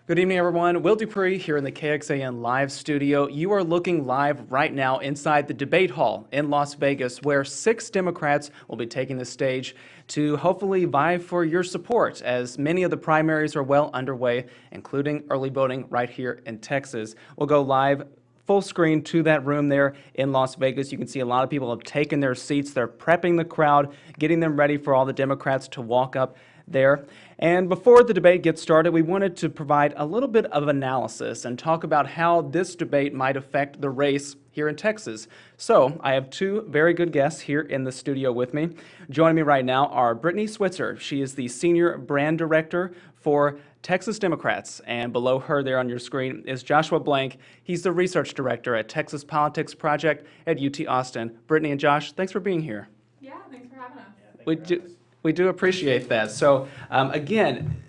Good evening, everyone. Will Dupree here in the KXAN Live studio. You are looking live right now inside the debate hall in Las Vegas, where 6 Democrats will be taking the stage to hopefully vie for your support, as many of the primaries are well underway, including early voting right here in Texas. We'll go live full screen to that room there in Las Vegas. You can see a lot of people have taken their seats. They're prepping the crowd, getting them ready for all the Democrats to walk up there. And before the debate gets started, we wanted to provide a little bit of analysis and talk about how this debate might affect the race here in Texas. So I have 2 very good guests here in the studio with me. Joining me right now are Brittany Switzer. She is the Senior Brand Director for Texas Democrats, and below her there on your screen is Joshua Blank. He's the Research Director at Texas Politics Project at UT Austin. Brittany and Josh, thanks for being here. Yeah, thanks for having us. We do appreciate that. So again,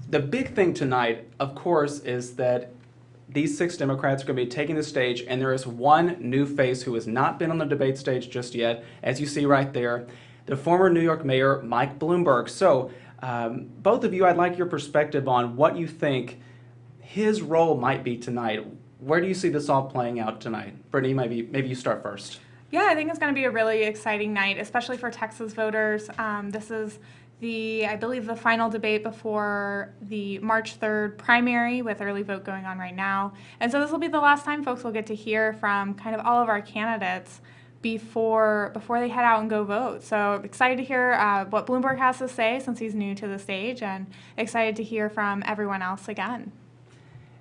the big thing tonight, of course, is that these 6 Democrats are going to be taking the stage, and there is one new face who has not been on the debate stage just yet, as you see right there, the former New York Mayor, Mike Bloomberg. So both of you, I'd like your perspective on what you think his role might be tonight. Where do you see this all playing out tonight? Brittany, maybe you start first. Yeah, I think it's going to be a really exciting night, especially for Texas voters. This is I believe, the final debate before the March 3rd primary, with early vote going on right now. And so this will be the last time folks will get to hear from kind of all of our candidates before they head out and go vote. So excited to hear what Bloomberg has to say, since he's new to the stage, and excited to hear from everyone else again.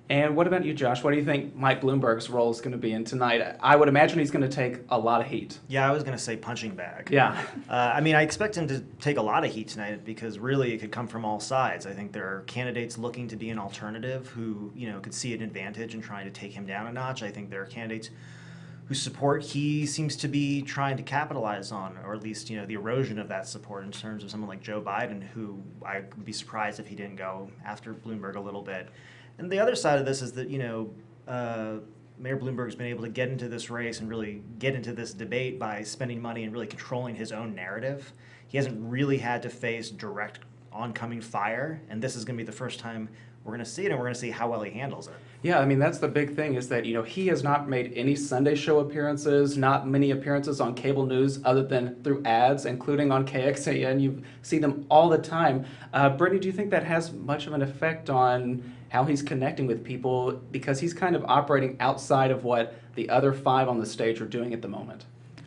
And what about you, Josh? What do you think Mike Bloomberg's role is going to be in tonight? I would imagine he's going to take a lot of heat. Yeah, I was going to say punching bag. Yeah. I expect him to take a lot of heat tonight, because really it could come from all sides. I think there are candidates looking to be an alternative who, could see an advantage in trying to take him down a notch. I think there are candidates whose support he seems to be trying to capitalize on, or at least, the erosion of that support, in terms of someone like Joe Biden, who I would be surprised if he didn't go after Bloomberg a little bit. And the other side of this is that, Mayor Bloomberg's been able to get into this race and really get into this debate by spending money and really controlling his own narrative. He hasn't really had to face direct oncoming fire, and this is going to be the first time we're going to see it, and we're going to see how well he handles it. Yeah, that's the big thing, is that, he has not made any Sunday show appearances, not many appearances on cable news other than through ads, including on KXAN. You see them all the time. Brittany, do you think that has much of an effect on how he's connecting with people, because he's kind of operating outside of what the other 5 on the stage are doing at the moment?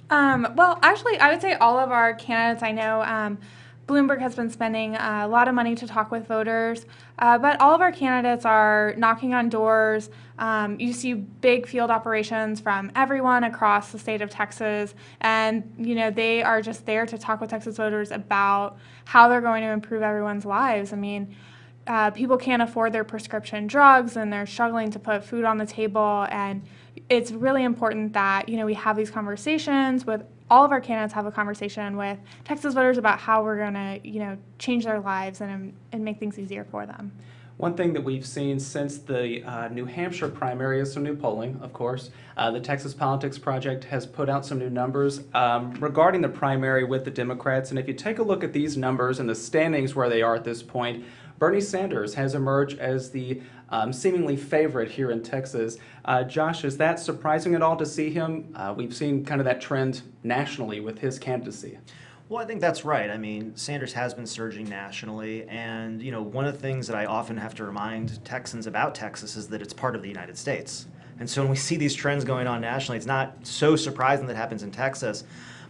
Well, actually, I would say all of our candidates, I know Bloomberg has been spending a lot of money to talk with voters, but all of our candidates are knocking on doors. You see big field operations from everyone across the state of Texas, and they are just there to talk with Texas voters about how they're going to improve everyone's lives. People can't afford their prescription drugs, and they're struggling to put food on the table, and it's really important that we have these conversations with all of our candidates, have a conversation with Texas voters about how we're going to change their lives and make things easier for them. One thing that we've seen since the New Hampshire primary is some new polling, of course. The Texas Politics Project has put out some new numbers regarding the primary with the Democrats. And if you take a look at these numbers and the standings where they are at this point, Bernie Sanders has emerged as the seemingly favorite here in Texas. Josh, is that surprising at all to see him? We've seen kind of that trend nationally with his candidacy. Well, I think that's right. Sanders has been surging nationally, and one of the things that I often have to remind Texans about Texas is that it's part of the United States. And so when we see these trends going on nationally, it's not so surprising that it happens in Texas,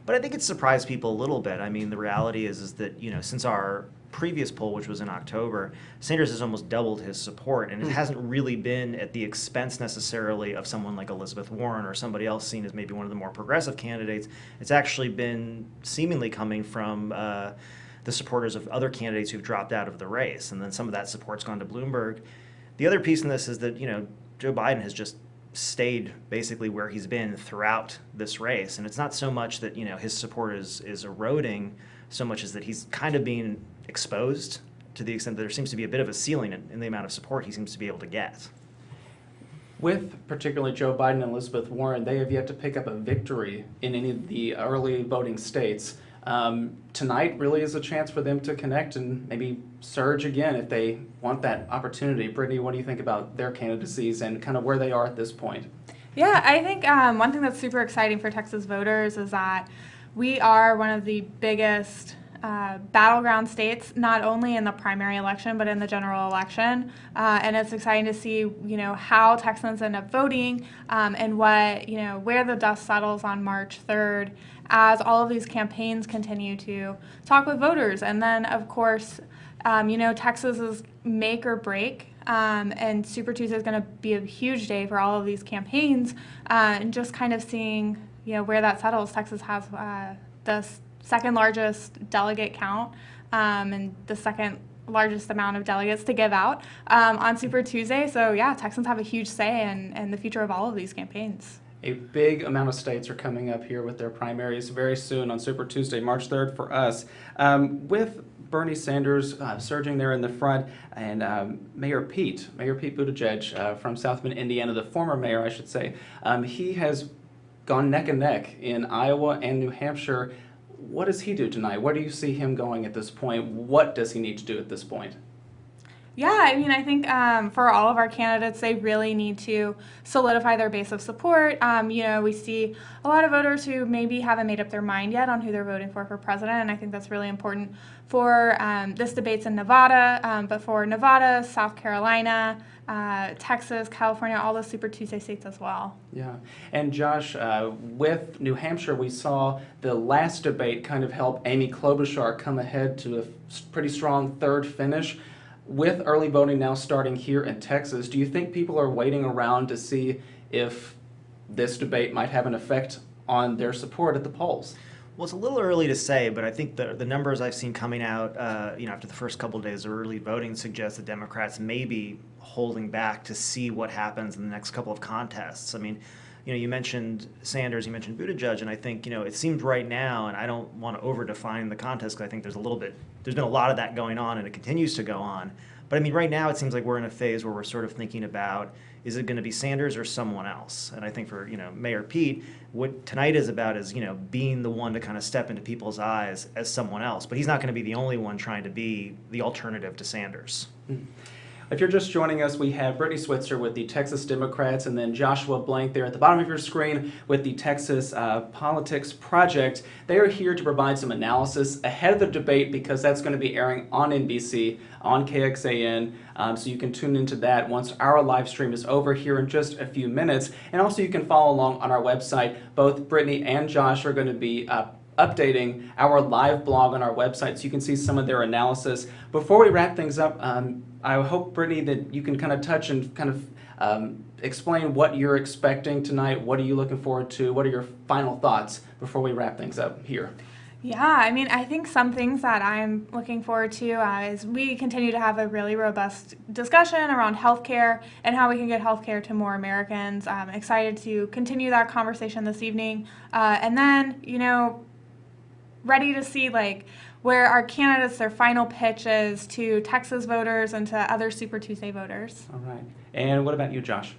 but I think it surprised people a little bit. The reality is that since our previous poll, which was in October, Sanders has almost doubled his support, and it hasn't really been at the expense necessarily of someone like Elizabeth Warren or somebody else seen as maybe one of the more progressive candidates. It's actually been seemingly coming from the supporters of other candidates who've dropped out of the race, and then some of that support's gone to Bloomberg. The other piece in this is that Joe Biden has just stayed basically where he's been throughout this race, and it's not so much that his support is eroding, so much as that he's kind of being exposed to the extent that there seems to be a bit of a ceiling in the amount of support he seems to be able to get. With particularly Joe Biden and Elizabeth Warren, they have yet to pick up a victory in any of the early voting states. Tonight really is a chance for them to connect and maybe surge again if they want that opportunity. Brittany, what do you think about their candidacies and kind of where they are at this point? Yeah, I think one thing that's super exciting for Texas voters is that we are one of the biggest battleground states, not only in the primary election but in the general election, and it's exciting to see how Texans end up voting and what where the dust settles on March 3rd as all of these campaigns continue to talk with voters. And then of course Texas is make or break. And Super Tuesday is going to be a huge day for all of these campaigns, and just kind of seeing where that settles. Texas has the second largest delegate count and the second largest amount of delegates to give out on Super Tuesday. So yeah, Texans have a huge say in the future of all of these campaigns. A big amount of states are coming up here with their primaries very soon on Super Tuesday, March 3rd for us. With Bernie Sanders surging there in the front, and Mayor Pete Buttigieg from South Bend, Indiana, the former mayor, I should say, he has gone neck and neck in Iowa and New Hampshire. What does he do tonight? Where do you see him going at this point? What does he need to do at this point? Yeah, I mean, I think for all of our candidates, they really need to solidify their base of support. We see a lot of voters who maybe haven't made up their mind yet on who they're voting for president, and I think that's really important for this debate's in Nevada, but for Nevada, South Carolina, Texas, California, all those Super Tuesday states as well. Yeah, and Josh, with New Hampshire, we saw the last debate kind of help Amy Klobuchar come ahead to a pretty strong third finish. With early voting now starting here in Texas, do you think people are waiting around to see if this debate might have an effect on their support at the polls? Well, it's a little early to say, but I think the numbers I've seen coming out, after the first couple of days of early voting suggest that Democrats may be holding back to see what happens in the next couple of contests. I mean, you mentioned Sanders, you mentioned Buttigieg, and I think, it seems right now, and I don't want to over-define the contest because I think there's been a lot of that going on and it continues to go on. But I mean, right now it seems like we're in a phase where we're sort of thinking about, is it going to be Sanders or someone else? And I think for, Mayor Pete, what tonight is about is, being the one to kind of step into people's eyes as someone else. But he's not going to be the only one trying to be the alternative to Sanders. Mm-hmm. If you're just joining us, we have Brittany Switzer with the Texas Democrats and then Joshua Blank there at the bottom of your screen with the Texas Politics Project. They are here to provide some analysis ahead of the debate because that's going to be airing on NBC, on KXAN, so you can tune into that once our live stream is over here in just a few minutes. And also you can follow along on our website. Both Brittany and Josh are going to be updating our live blog on our website so you can see some of their analysis. Before we wrap things up, I hope, Brittany, that you can kind of touch and kind of explain what you're expecting tonight. What are you looking forward to? What are your final thoughts before we wrap things up here? Yeah, I mean, I think some things that I'm looking forward to is we continue to have a really robust discussion around healthcare and how we can get healthcare to more Americans. I'm excited to continue that conversation this evening. And then, ready to see where our candidates, their final pitch is to Texas voters and to other Super Tuesday voters. All right. And what about you, Josh?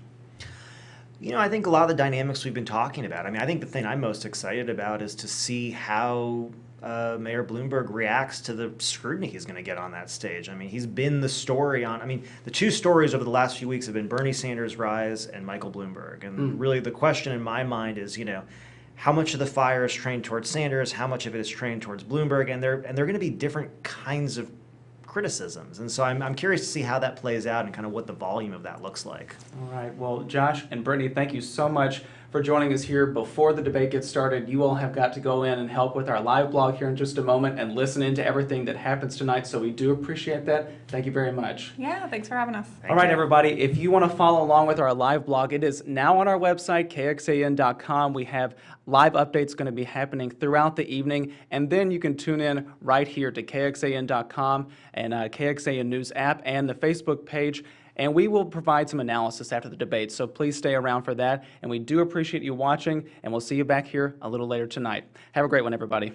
I think a lot of the dynamics we've been talking about. I mean, I think the thing I'm most excited about is to see how Mayor Bloomberg reacts to the scrutiny he's going to get on that stage. I mean, he's been the story the two stories over the last few weeks have been Bernie Sanders' rise and Michael Bloomberg. And really the question in my mind is, how much of the fire is trained towards Sanders, how much of it is trained towards Bloomberg, and they're going to be different kinds of criticisms. And so I'm curious to see how that plays out and kind of what the volume of that looks like. All right. Well, Josh and Brittany, thank you so much for joining us here before the debate gets started. You all have got to go in and help with our live blog here in just a moment and listen into everything that happens tonight. So we do appreciate that. Thank you very much. Yeah, thanks for having us. All right, everybody. If you want to follow along with our live blog, it is now on our website, kxan.com. We have live updates going to be happening throughout the evening, and then you can tune in right here to kxan.com and KXAN News app and the Facebook page. And we will provide some analysis after the debate, so please stay around for that. And we do appreciate you watching, and we'll see you back here a little later tonight. Have a great one, everybody.